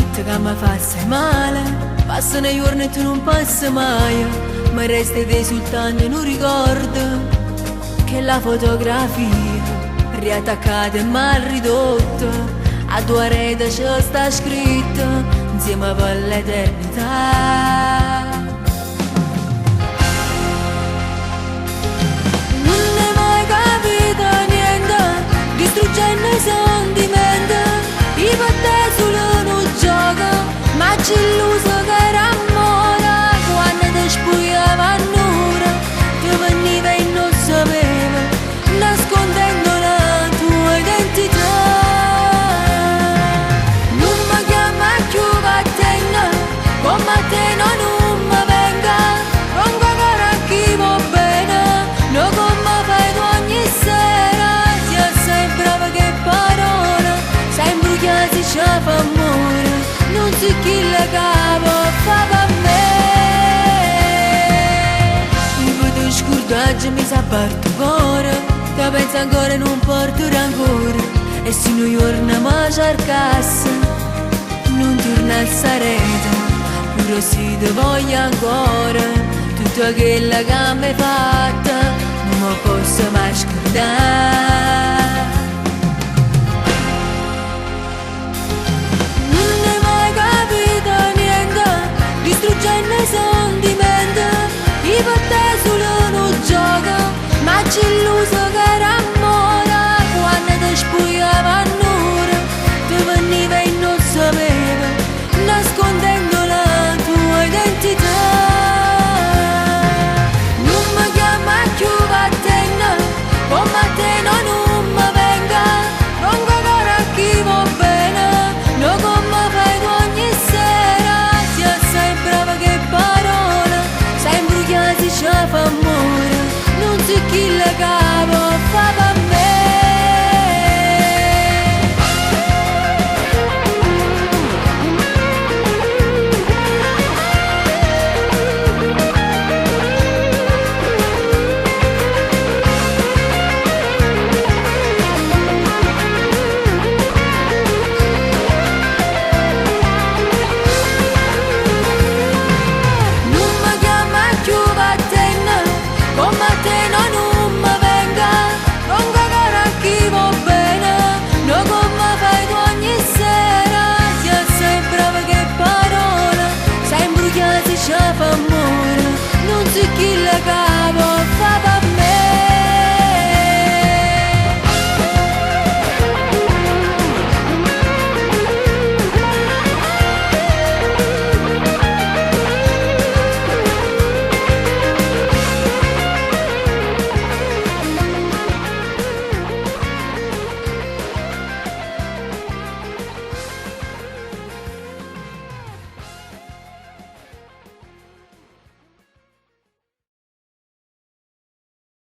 detto che mi fa male, passano i giorni e tu non passi mai, mi resta dei soltanto in un ricordo, che la fotografia riattaccata e mal ridotta, a tua rete ci sta scritto, insieme per l'eternità. Distruggendo i sentimenti, i battè solo un gioco, ma ci illuso che era amore, quando ti spugliava a nura, ti veniva e non sapeva, nascondendo la tua identità. Non mi chiama più vattene, come a te non mi venga, non guardare a chi va bene, no come fai tu ogni sera. Si ci fa amore, non so chi la capo fa per me. Il voto scordaggio mi sa parto cuore, te penso ancora e non porto rancore, e se non giorno mi cercasse, non torna a sarete, pure se ti voglio ancora, tutto quello che mi hai fatto, non mi posso mai scordare. Distruggendo i sentimenti, i battè solo un gioco, ma ci illuso che era amore, quando ti spugliava a nura, ti veniva e non sapeva, nascondendo la tua identità. Non mi chiama più vattene, come a te non mi venga, non guardare a chi va bene, no come fai tu ogni sera. Si ci fa amore, non so chi la capo fa per me. Ci fa amore, non so chi la capo.